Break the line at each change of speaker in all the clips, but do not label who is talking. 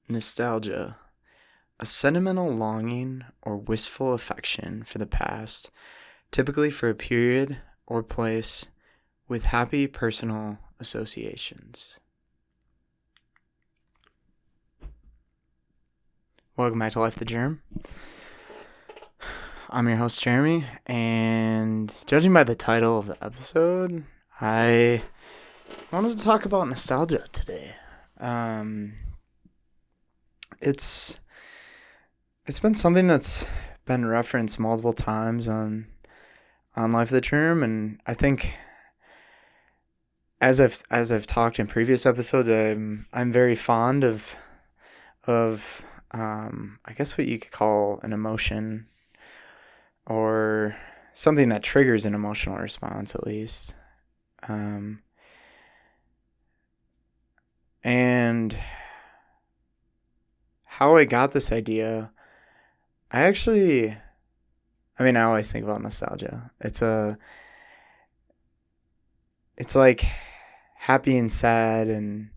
Nostalgia, a sentimental longing or wistful affection for the past, typically for a period or place with happy personal associations. Welcome back to Life the Germ. I'm your host, Jeremy, and judging by the title of the episode, I wanted to talk about nostalgia today. It's been something that's been referenced multiple times on Life of the Germ, and I think as I've talked in previous episodes, I'm very fond of I guess what you could call an emotion or something that triggers an emotional response at least. And how I got this idea, I always think about nostalgia. It's like happy and sad and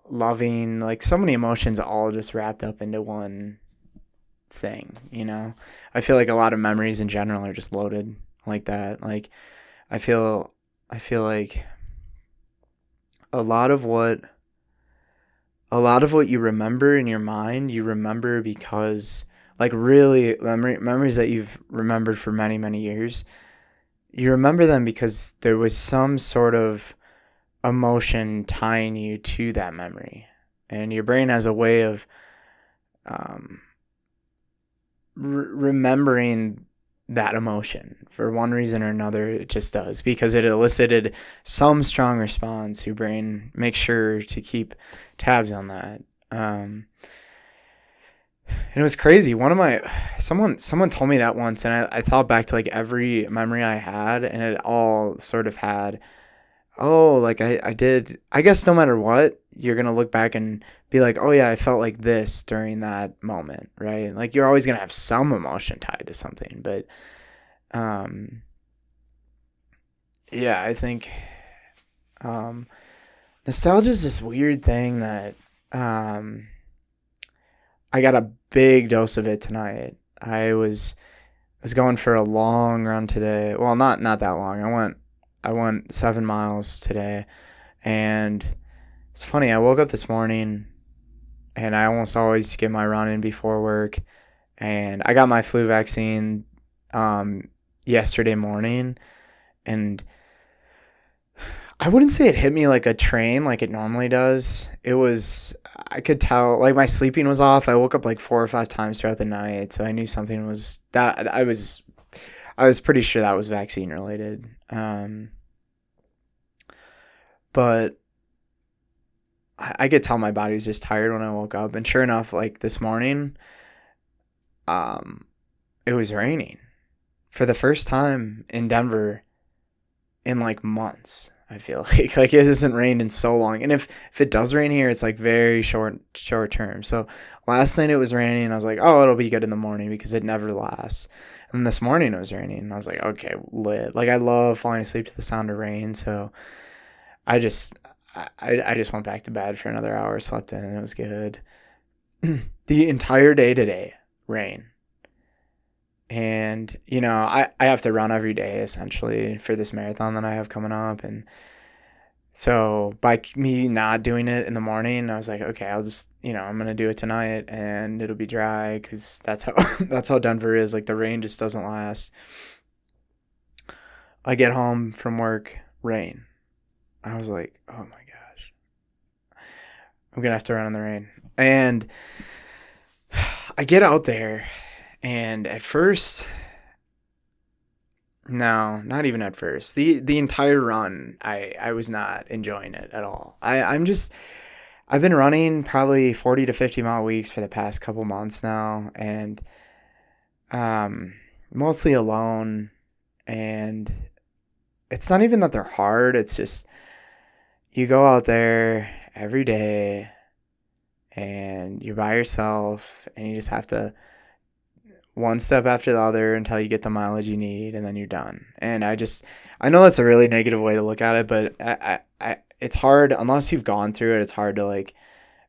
loving, like so many emotions all just wrapped up into one thing, you know? I feel like a lot of memories in general are just loaded like that. Like I feel like a lot of what you remember in your mind, you remember because like really memories that you've remembered for many, many years. You remember them because there was some sort of emotion tying you to that memory. And your brain has a way of remembering that emotion for one reason or another. It just does because it elicited some strong response. Your brain makes sure to keep tabs on that. And it was crazy. Someone told me that once, and I thought back to like every memory I had, and it all sort of had, oh, like I did. I guess no matter what, you're gonna look back and be like, oh yeah, I felt like this during that moment, right? Like you're always gonna have some emotion tied to something, but yeah, I think nostalgia is this weird thing that I got a big dose of it tonight. I was going for a long run today. Well, not that long. I went 7 miles today, and it's funny. I woke up this morning, and I almost always get my run in before work, and I got my flu vaccine yesterday morning, and I wouldn't say it hit me like a train like it normally does. I could tell, like my sleeping was off. I woke up like 4 or 5 times throughout the night, so I knew something was that. I was pretty sure that was vaccine related. But I could tell my body was just tired when I woke up, and sure enough, like this morning, it was raining for the first time in Denver in like months. I feel like it hasn't rained in so long, and if it does rain here, it's like very short term. So last night it was raining, and I was like, oh, it'll be good in the morning because it never lasts. And then this morning it was raining, and I was like, okay, lit. Like I love falling asleep to the sound of rain, so I just I just went back to bed for another hour, slept in, and it was good. The entire day today, rain. And, I have to run every day essentially for this marathon that I have coming up. And so by me not doing it in the morning, I was like, okay, I'll just, I'm going to do it tonight and it'll be dry because that's how, that's how Denver is. Like the rain just doesn't last. I get home from work, rain. I was like, oh my gosh, I'm going to have to run in the rain. And I get out there. And at first, no, not even at first. The entire run, I was not enjoying it at all. I've been running probably 40 to 50 mile weeks for the past couple months now, and mostly alone. And it's not even that they're hard. It's just you go out there every day, and you're by yourself, and you just have to one step after the other until you get the mileage you need, and then you're done. And I know that's a really negative way to look at it, but it's hard unless you've gone through it. It's hard to like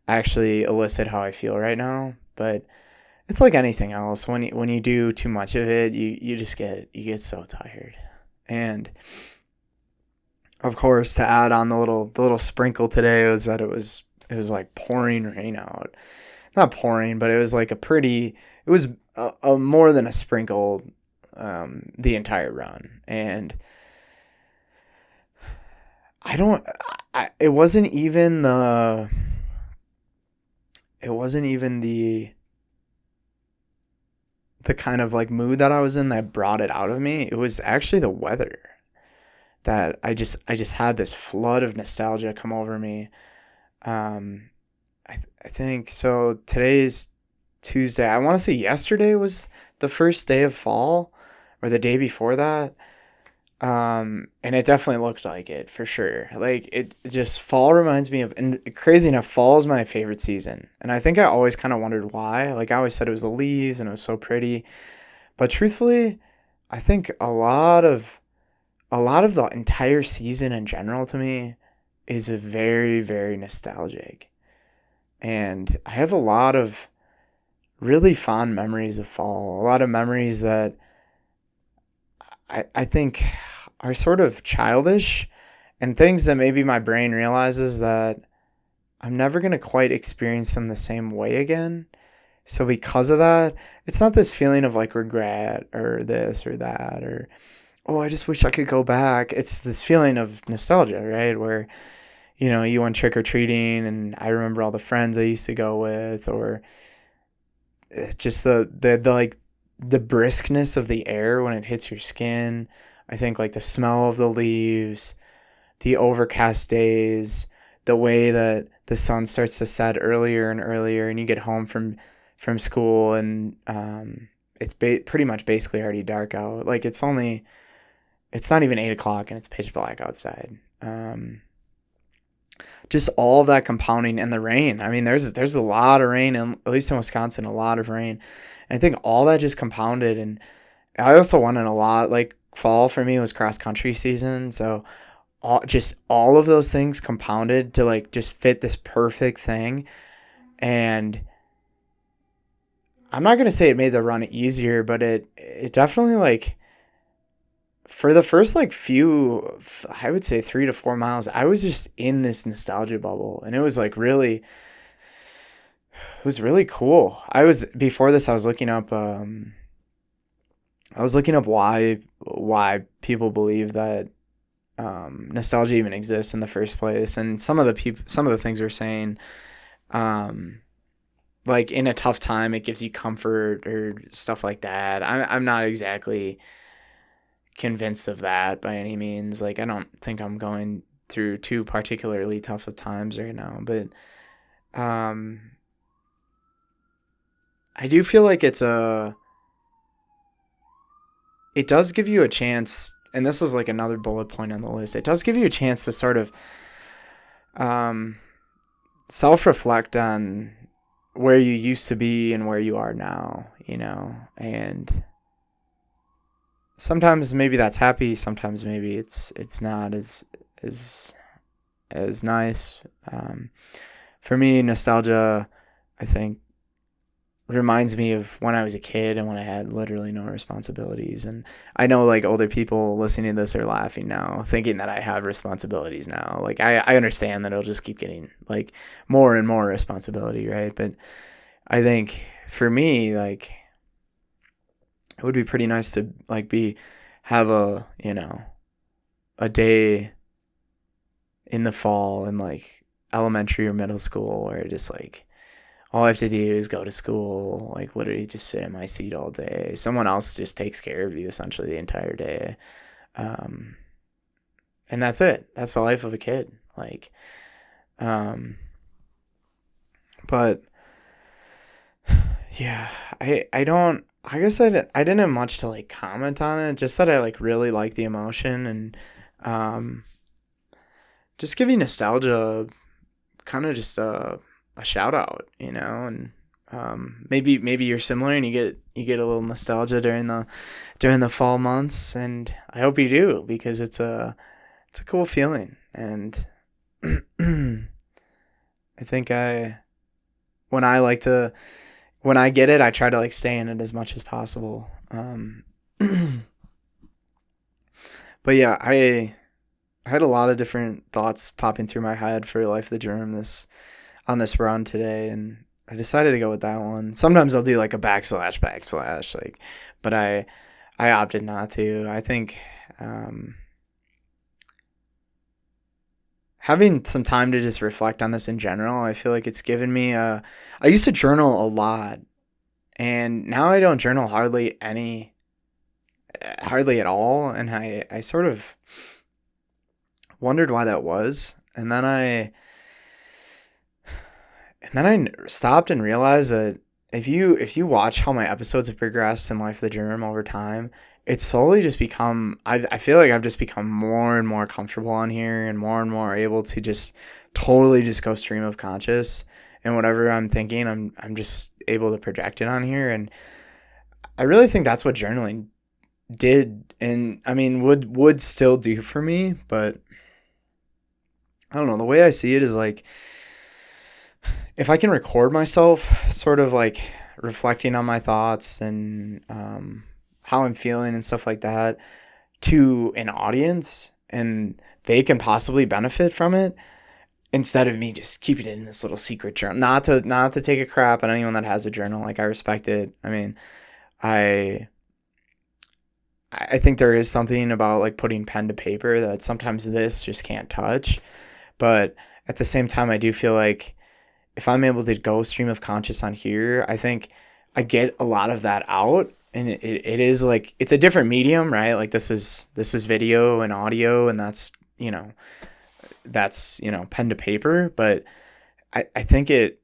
actually elicit how I feel right now. But it's like anything else. When you do too much of it, you just get so tired. And of course, to add on the little sprinkle today was that it was like pouring rain out. Not pouring, but it was like it was a more than a sprinkle the entire run. And I don't it wasn't even the kind of like mood that I was in that brought it out of me. It was actually the weather that I just had this flood of nostalgia come over me. Um, I think so. Today's Tuesday. I want to say yesterday was the first day of fall, or the day before that. And it definitely looked like it for sure. Like it just fall reminds me of, and crazy enough, fall is my favorite season. And I think I always kind of wondered why. Like I always said it was the leaves and it was so pretty. But truthfully, I think a lot of the entire season in general to me is a very, very nostalgic. And I have a lot of really fond memories of fall. A lot of memories that I think are sort of childish, and things that maybe my brain realizes that I'm never going to quite experience them the same way again. So because of that, it's not this feeling of like regret or this or that or, oh, I just wish I could go back. It's this feeling of nostalgia, right? Where, you went trick or treating and I remember all the friends I used to go with, or just the like the briskness of the air when it hits your skin. I think like the smell of the leaves, the overcast days, the way that the sun starts to set earlier and earlier, and you get home from school and it's pretty much basically already dark out. Like it's not even 8 o'clock and it's pitch black outside. Just all of that compounding, and the rain. I mean, there's a lot of rain, and at least in Wisconsin, a lot of rain. And I think all that just compounded. And I also wanted a lot. Like fall for me was cross country season, so all of those things compounded to like just fit this perfect thing. And I'm not gonna say it made the run easier, but it definitely like for the first like I would say 3 to 4 miles, I was just in this nostalgia bubble, and it was like it was really cool. Before this, I was looking up why people believe that nostalgia even exists in the first place, and some of the things we're saying, um, like in a tough time, it gives you comfort or stuff like that. I'm not exactly convinced of that by any means. Like I don't think I'm going through two particularly tough of times right now, but um, I do feel like it does give you a chance, and this was like another bullet point on the list. It does give you a chance to sort of um, self-reflect on where you used to be and where you are now, and sometimes maybe that's happy, sometimes maybe it's not as as nice. For me, nostalgia, I think, reminds me of when I was a kid and when I had literally no responsibilities. And I know like older people listening to this are laughing now, thinking that I have responsibilities now. Like I understand that it'll just keep getting like more and more responsibility, right? But I think for me, like it would be pretty nice to like have a day in the fall in like elementary or middle school where just like all I have to do is go to school, like literally just sit in my seat all day. Someone else just takes care of you essentially the entire day. Um, and that's it. That's the life of a kid. Like, um, but yeah, I guess I didn't have much to like comment on it. Just that I like really like the emotion, and um, just giving nostalgia kind of just a shout out, and maybe you're similar and you get a little nostalgia during the fall months, and I hope you do, because it's a cool feeling. And I think when I like to, when I get it, I try to like stay in it as much as possible. But yeah, I had a lot of different thoughts popping through my head for Life of the Germ on this run today, and I decided to go with that one. Sometimes I'll do like a backslash, like, but I opted not to. I think um, having some time to just reflect on this in general, I feel like it's given me a. I used to journal a lot, and now I don't journal hardly at all, and I sort of wondered why that was, and then I stopped and realized that if you watch how my episodes have progressed in Life of the Germ over time, it's slowly just become I feel like I've just become more and more comfortable on here and more able to just totally just go stream of conscious, and whatever I'm thinking, I'm just able to project it on here, and I really think that's what journaling did, and I mean would still do for me, but I don't know, the way I see it is like if I can record myself sort of like reflecting on my thoughts and how I'm feeling and stuff like that to an audience, and they can possibly benefit from it instead of me just keeping it in this little secret journal. Not to take a crap on anyone that has a journal. Like, I respect it. I mean, I I think there is something about like putting pen to paper that sometimes this just can't touch. But at the same time, I do feel like if I'm able to go stream of conscious on here, I think I get a lot of that out. And it is like it's a different medium, right? Like this is video and audio, and that's pen to paper. But I think it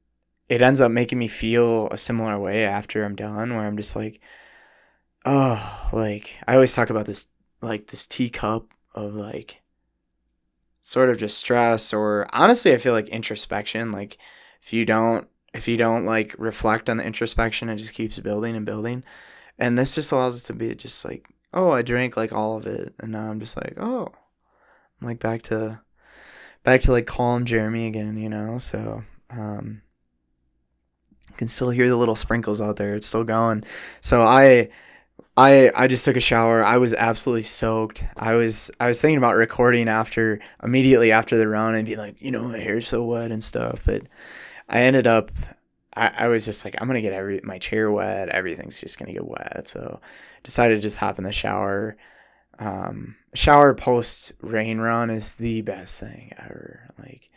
ends up making me feel a similar way after I'm done, where I'm just like, oh, like I always talk about this, like this teacup of like sort of just stress, or honestly I feel like introspection. Like if you don't like reflect on the introspection, it just keeps building and building, and this just allows it to be just like, oh, I drank like all of it, and now I'm just like, oh, I'm like back to like calm Jeremy again, so you can still hear the little sprinkles out there. It's still going. So I just took a shower. I was absolutely soaked. I was thinking about recording immediately after the run and being like, my hair's so wet and stuff. But I ended up, I was just like, I'm gonna get my chair wet. Everything's just gonna get wet. So decided to just hop in the shower. Shower post rain run is the best thing ever. Like,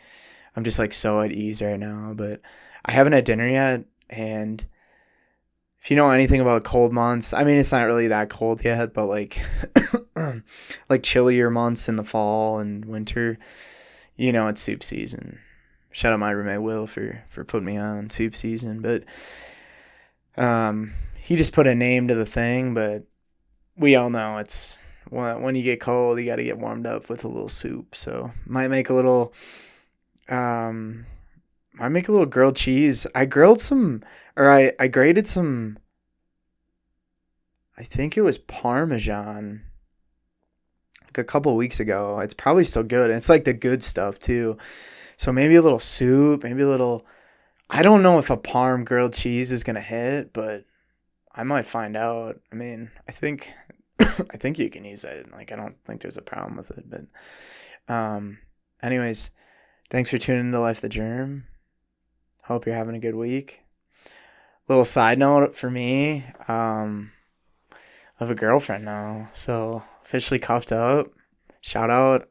I'm just like so at ease right now. But I haven't had dinner yet, and if you know anything about cold months, I mean, it's not really that cold yet, but like like chillier months in the fall and winter, it's soup season. Shout out my roommate Will for putting me on soup season, but he just put a name to the thing, but we all know it's when you get cold, you got to get warmed up with a little soup. So um might make a little grilled cheese. I grilled some, or I grated some, I think it was Parmesan, like a couple of weeks ago. It's probably still good. And it's like the good stuff too. So maybe a little soup, maybe a little, I don't know if a Parm grilled cheese is going to hit, but I might find out. I mean, I think, I think you can use that. Like, I don't think there's a problem with it, but, anyways, thanks for tuning into Life the Germ. Hope you're having a good week. Little side note for me, I have a girlfriend now, so officially cuffed up. Shout out.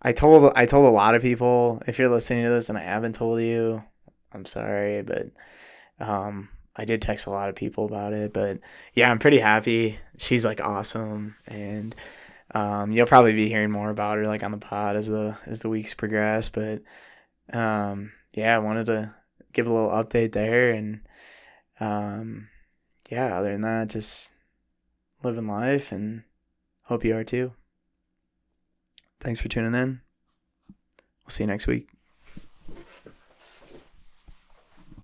I told a lot of people. If you're listening to this and I haven't told you, I'm sorry, but I did text a lot of people about it. But yeah, I'm pretty happy. She's like awesome, and you'll probably be hearing more about her like on the pod as the weeks progress. But yeah, I wanted to give a little update there, and yeah, other than that, just living life, and hope you are too. Thanks for tuning in. We'll see you next week.